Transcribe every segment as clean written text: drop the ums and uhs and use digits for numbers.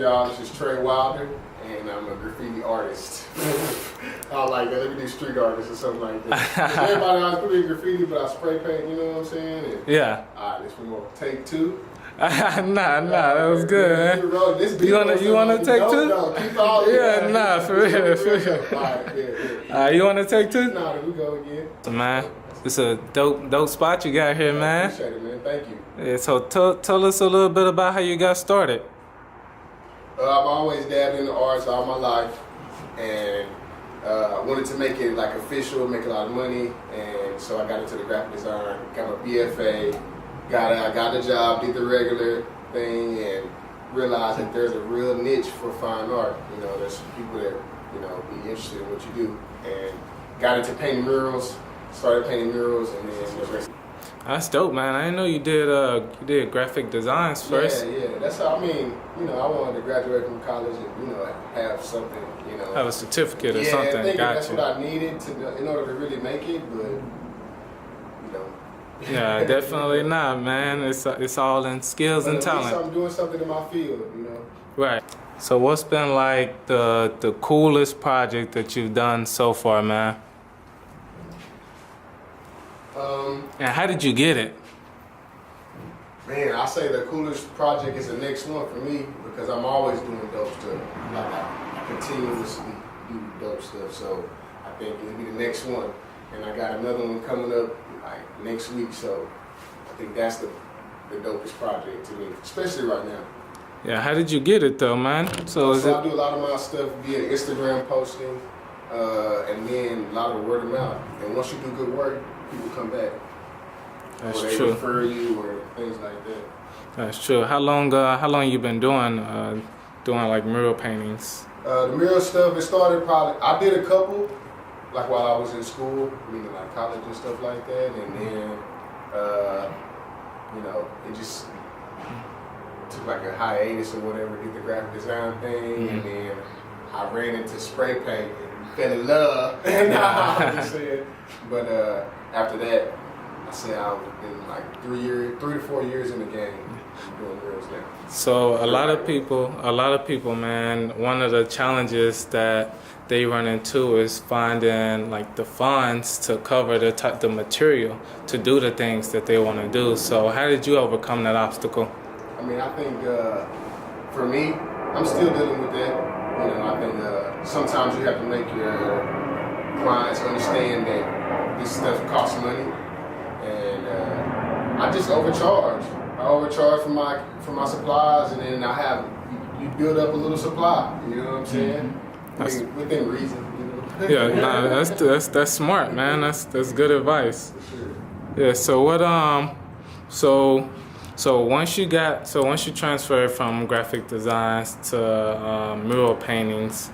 y'all? This is Trey Wilder, and I'm a graffiti artist. I like that. Let me do street artist or something like that. Everybody else put in graffiti, but I spray paint, you know what I'm saying? And, yeah. Alright, this one more. Take two. Nah, that was good, man. You wanna take two? No, keep all for real. Alright, you wanna take two? Nah, there we go again. So, man, it's a dope spot you got here, man. I appreciate it, man. Thank you. Yeah, so tell us a little bit about how you got started. I've always dabbed in the arts all my life, and I wanted to make it like official, make a lot of money, and so I got into the graphic design, got my BFA, got the job, did the regular thing, and realized that there's a real niche for fine art. You know, there's people that, you know, be interested in what you do, and got into painting murals, started painting murals, and then the rest. That's dope, man. I didn't know you did graphic designs first. Yeah. That's how, I mean, you know, I wanted to graduate from college and, you know, have something, you know. Have a certificate or something. I think that's you. what I needed in order to really make it, but, you know. Yeah, definitely not, man. It's all in skills and talent. I'm doing something in my field, you know. Right. So what's been like the coolest project that you've done so far, man? And how did you get it? Man, I say the coolest project is the next one for me because I'm always doing dope stuff. Like I continuously do dope stuff, so I think it'll be the next one. And I got another one coming up like next week, so I think that's the dopest project to me, especially right now. Yeah, how did you get it though, man? So I do a lot of my stuff via Instagram posting, and then a lot of word of mouth. And once you do good work, people come back. That's or they true. refer you or things like that. That's true. How long you been doing like mural paintings? The mural stuff, it started probably, I did a couple, like while I was in school, meaning like college and stuff like that, and then, you know, it just took like a hiatus or whatever, did the graphic design thing, and then I ran into spray paint and fell in love, I'm just saying. But after that, I say I've been like 3 to 4 years in the game doing murals now. So a lot of people, man, one of the challenges that they run into is finding like the funds to cover the material to do the things that they want to do. So how did you overcome that obstacle? I mean, I think for me, I'm still dealing with that. You know, I think sometimes you have to make your clients understand that this stuff costs money. And I just overcharge. I overcharge for my supplies, and then you build up a little supply. You know what I'm saying? I mean, within reason. You know? Yeah, nah, that's smart, man. That's good advice. For sure. Yeah. So what So once you transferred from graphic designs to mural paintings,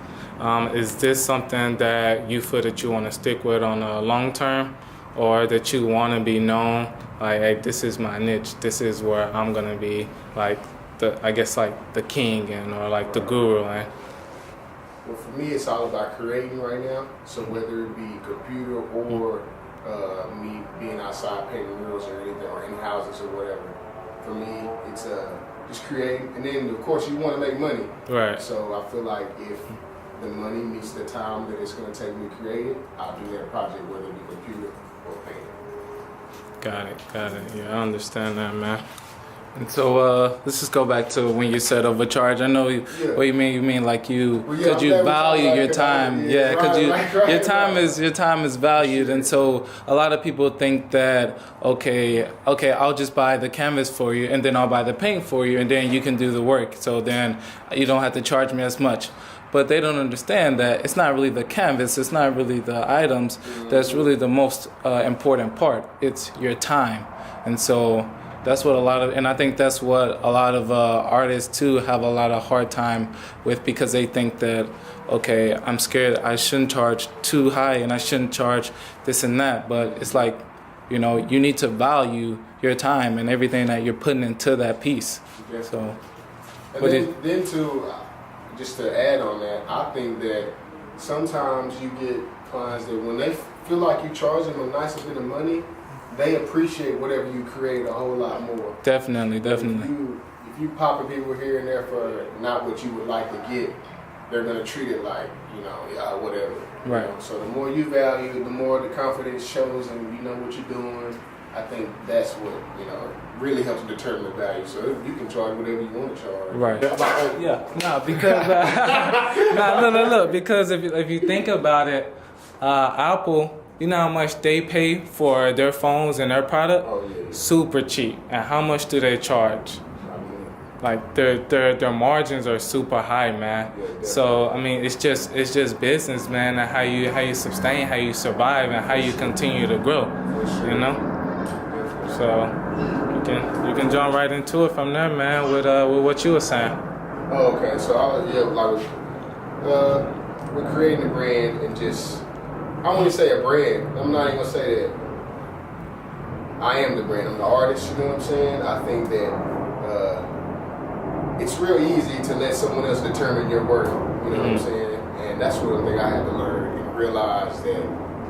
is this something that you feel that you want to stick with on a long term? Or that you want to be known, like, hey, this is my niche. This is where I'm gonna be, like the king or like the guru. And well, for me, it's all about creating right now. So whether it be computer or me being outside painting murals or anything, or in houses or whatever, for me, it's just creating. And then of course you want to make money. Right. So I feel like if the money meets the time that it's going to take me to create it, I'll do that project, whether it be computer or paint. Got it. Yeah, I understand that, man. And so let's just go back to when you said overcharge. I know what you mean. You mean like you value your time. Yeah, because your time is valued, and so a lot of people think that okay, I'll just buy the canvas for you, and then I'll buy the paint for you, and then you can do the work. So then you don't have to charge me as much. But they don't understand that it's not really the canvas, it's not really the items that's really the most important part. It's your time. And so that's what and I think that's what a lot of artists too have a lot of hard time with, because they think that, okay, I'm scared, I shouldn't charge too high and I shouldn't charge this and that. But it's like, you know, you need to value your time and everything that you're putting into that piece. So, and then too, just to add on that, I think that sometimes you get clients that when they feel like you charge them a nice bit of money, they appreciate whatever you create a whole lot more. Definitely. If you popping people here and there for not what you would like to get, they're gonna treat it like, you know, whatever. Right. You know? So the more you value, the more the confidence shows, and you know what you're doing. I think that's what, you know, really helps determine the value. So you can charge whatever you want to charge. Right. Yeah. No, because look, because if you think about it, Apple, you know how much they pay for their phones and their product? Oh yeah. Super cheap. And how much do they charge? Like their margins are super high, man. Yeah, so I mean, it's just business, man, and how you sustain, how you survive, and how you continue to grow. Sure. You know. So you can jump right into it from there, man. With what you were saying. Oh, okay. So we're creating a brand, and just I want to say a brand. I'm not even gonna say that. I am the brand. I'm the artist. You know what I'm saying? I think that. It's real easy to let someone else determine your worth, you know what I'm saying? And that's one thing I had to learn and realize that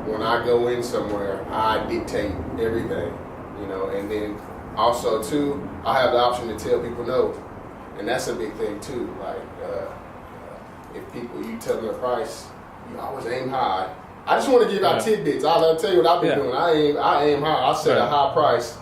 when I go in somewhere, I dictate everything, you know, and then also too, I have the option to tell people no. And that's a big thing too. Like, if you tell them a price, you always aim high. I just want to give out tidbits. I'll tell you what I've been doing. I aim high. I set a high price,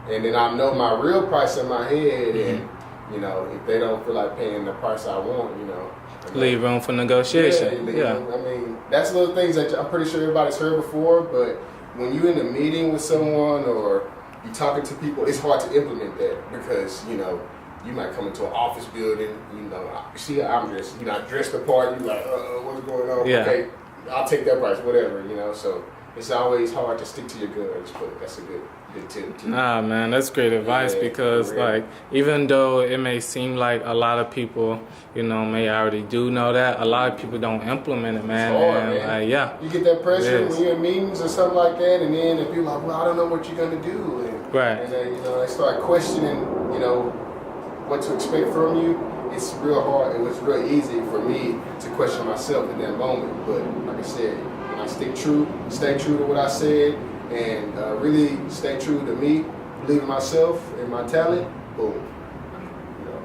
and then I know my real price in my head, and you know, if they don't feel like paying the price I want, you know. Leave room for negotiation. Yeah. I mean, that's little things that I'm pretty sure everybody's heard before, but when you're in a meeting with someone or you're talking to people, it's hard to implement that because, you know, you might come into an office building, you know, you see I'm dressed, you know, I dressed the part, you're like, what's going on? Yeah. Okay, I'll take that price, whatever, you know, so it's always hard to stick to your guns, but that's a good tip too. Nah, man, that's great advice because, like, even though it may seem like a lot of people, you know, may already do know that, a lot of people don't implement it, man. It's hard, and, man. Yeah. You get that pressure when you're in meetings or something like that, and then if you're like, well, I don't know what you're gonna do, and, and then, you know, they start questioning, you know, what to expect from you. It's real hard. It was real easy for me to question myself in that moment, but like I said, when I stay true to what I said, and really stay true to me, believe in myself and my talent, boom. You know.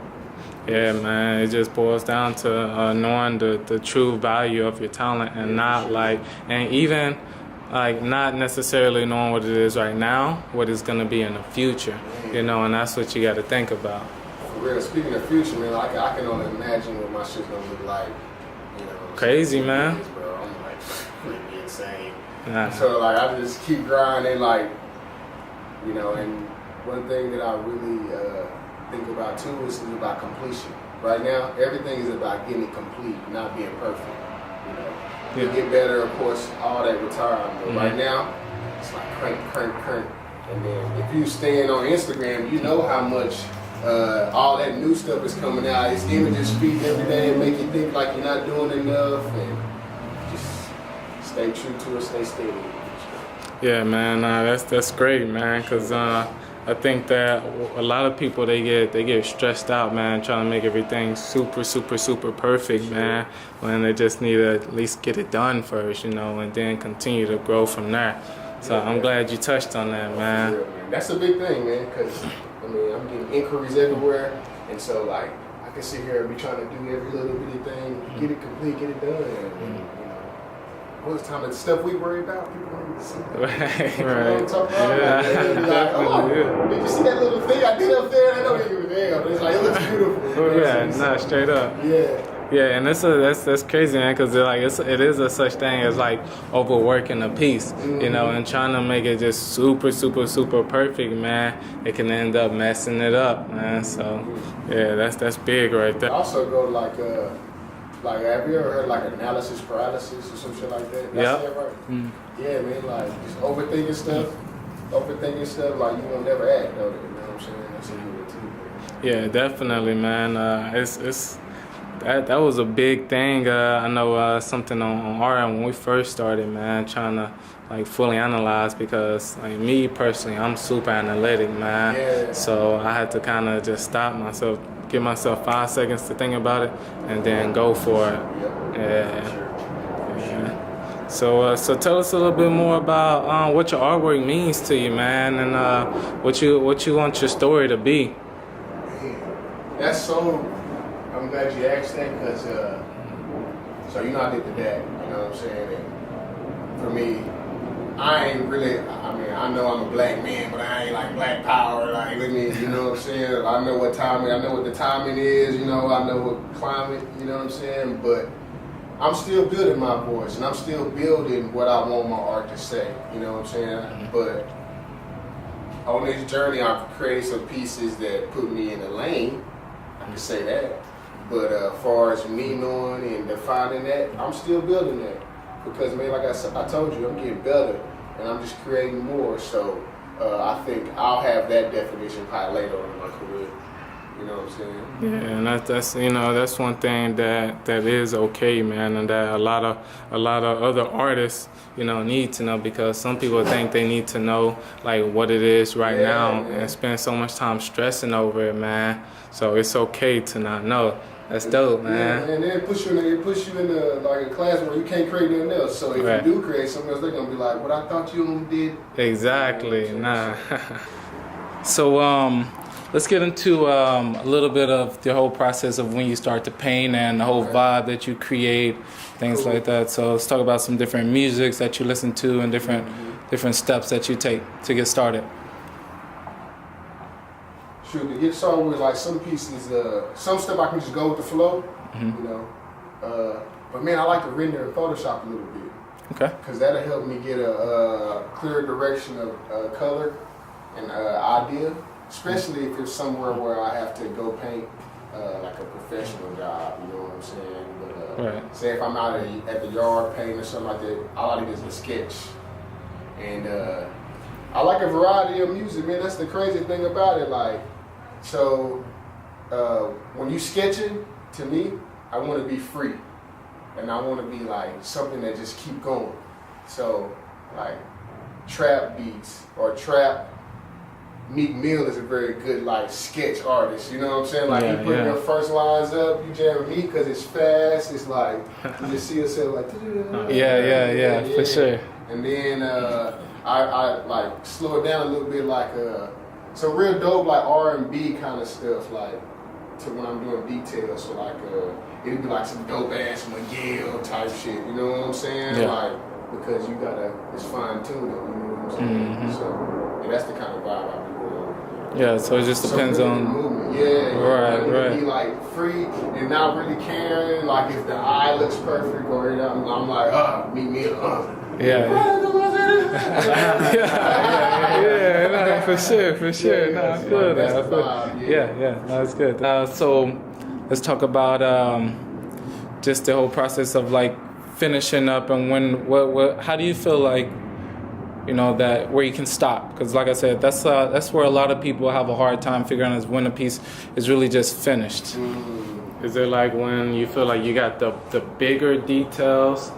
Yeah, man, it just boils down to knowing the true value of your talent and not like, and even like not necessarily knowing what it is right now, what it's going to be in the future, you know, and that's what you got to think about. For real, speaking of future, man, I can only imagine what my shit's going to look like, you know. Crazy, man. Bro, I'm like freaking insane. Nah. So like I just keep grinding, like, you know, and one thing that I really think about too is about completion. Right now, everything is about getting it complete, not being perfect. You know, you get better, of course, all that with time. But right now, it's like crank. And then if you stand on Instagram, you know how much all that new stuff is coming out. It's images feeding every day and make you think like you're not doing enough, and just stay true to it, stay steady. Yeah, man, that's great, man. Cause I think that a lot of people they get stressed out, man, trying to make everything super perfect, man. When they just need to at least get it done first, you know, and then continue to grow from there. So I'm glad you touched on that, man. Real, man. That's a big thing, man. Cause I mean, I'm getting inquiries everywhere, and so like I can sit here and be trying to do every little bitty thing, get it complete, get it done. And, you know, most of the time, the stuff we worry about, people don't even see. Right. You know what I'm talking about? Yeah. Like, did you see that little thing I did up there? I know they give a damn, but it's like, it looks beautiful. You know Straight up. Yeah. Yeah, and that's crazy, man, because it is a such thing as like overworking a piece, you know, and trying to make it just super perfect, man. It can end up messing it up, man. So yeah, that's big right there. I also go to like have you ever heard like analysis paralysis or some shit like that? That's it, right? Yeah, man, like just overthinking stuff, like you will never act, though. You know what I'm saying? That's a good too. Yeah, definitely, man. That was a big thing. I know something on our end when we first started, man, trying to like fully analyze because like me personally, I'm super analytic, man. Yeah. So I had to kind of just stop myself, give myself 5 seconds to think about it, and then go for it. Yeah. So tell us a little bit more about what your artwork means to you, man, and what you want your story to be. That's so. I'm glad you asked that because, so you know, I did the dad. You know what I'm saying? And for me, I ain't really. I mean, I know I'm a black man, but I ain't like black power. Like with me, you know what I'm saying? I know what timing. I know what the timing is. You know, I know what climate. You know what I'm saying? But I'm still building my voice, and I'm still building what I want my art to say. You know what I'm saying? But on this journey, I've created some pieces that put me in a lane. I can say that. But as far as me knowing and defining that, I'm still building that. Because, man, like I told you, I'm getting better, and I'm just creating more. So I think I'll have that definition probably later on in my career. You know what I'm saying? Yeah, and that's you know, that's one thing that is okay, man, and that a lot of other artists, you know, need to know, because some people think they need to know like what it is right now, man, and spend so much time stressing over it, man. So it's okay to not know. That's dope, man. Yeah, and then it puts you in like a class where you can't create nothing else. So if you do create something else, they're gonna be like, "What I thought you did." Exactly. Nah. So let's get into a little bit of the whole process of when you start to paint and the whole vibe that you create, things like that. So let's talk about some different musics that you listen to and different steps that you take to get started. Shoot, to get started with like some pieces, some stuff I can just go with the flow, you know. But man, I like to render and Photoshop a little bit. Okay. Because that'll help me get a clear direction of color and idea. Especially if it's somewhere where I have to go paint like a professional job, you know what I'm saying? But say if I'm out at the yard painting or something like that, all I need is a sketch. And I like a variety of music, man. That's the crazy thing about it. Like, so when you sketching, to me, I want to be free, and I want to be like something that just keep going. So like trap beats or trap. Meek Mill is a very good like sketch artist, you know what I'm saying? Like you put your first lines up, you jam me because it's fast. It's like you just see yourself like for sure. And then I like slow it down a little bit, like some real dope like R&B kind of stuff, like to when I'm doing details. So like it'd be like some dope ass Miguel type shit, you know what I'm saying? Like because you gotta it's fine tuning, you know what I'm saying? So that's the kind of vibe I be. Yeah, so it just depends on movement. Right. Right. Be like free and not really caring, like if the eye looks perfect or I'm like, meet me Yeah, for sure. No, I feel that. Yeah, that's good. So let's talk about just the whole process of like finishing up and how do you feel like, you know, that where you can stop? Because like I said, that's where a lot of people have a hard time figuring out is when a piece is really just finished. Is it like when you feel like you got the bigger details?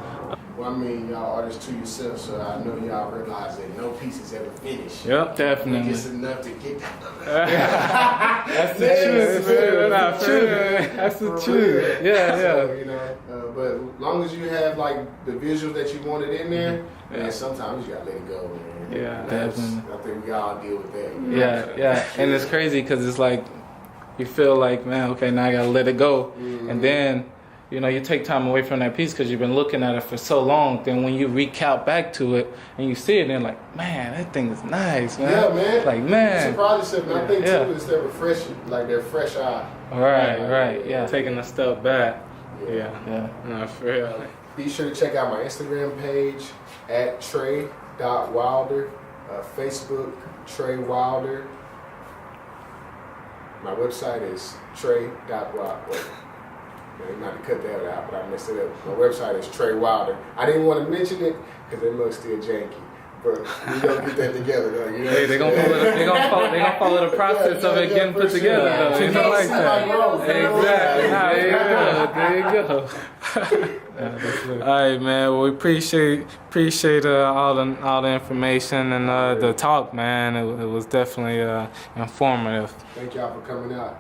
Well, I mean, y'all artists to yourself, so I know y'all realize that no piece is ever finished. Yep, definitely. It's enough to get that. That's the truth, man. That's the truth. Yeah. So, you know, but as long as you have like the visuals that you wanted in there, and sometimes you gotta let it go, man. Yeah, definitely. I think we all deal with that. You know? Yeah. And it's crazy because it's like you feel like, man, okay, now I gotta let it go, and then, you know, you take time away from that piece because you've been looking at it for so long. Then when you recount back to it and you see it, then like, man, that thing is nice, man. Yeah, man. Like, man. Surprise yourself. And I think too, it's that refreshing, like that fresh eye. Right. Yeah. Taking a step back. Yeah. No, for real. Be sure to check out my Instagram page at Trey.Wilder, Facebook Trey Wilder. My website is Trey.Wilder. You might have cut that out, but I messed it up. My website is Trey Wilder. I didn't want to mention it because it looks still janky. But we gonna get that together, though. You know? Hey, they're gonna follow the process of it getting put together, though. You know, like that. Exactly. There you go. All right, man. Well, we appreciate all the information and the talk, man. It was definitely informative. Thank y'all for coming out.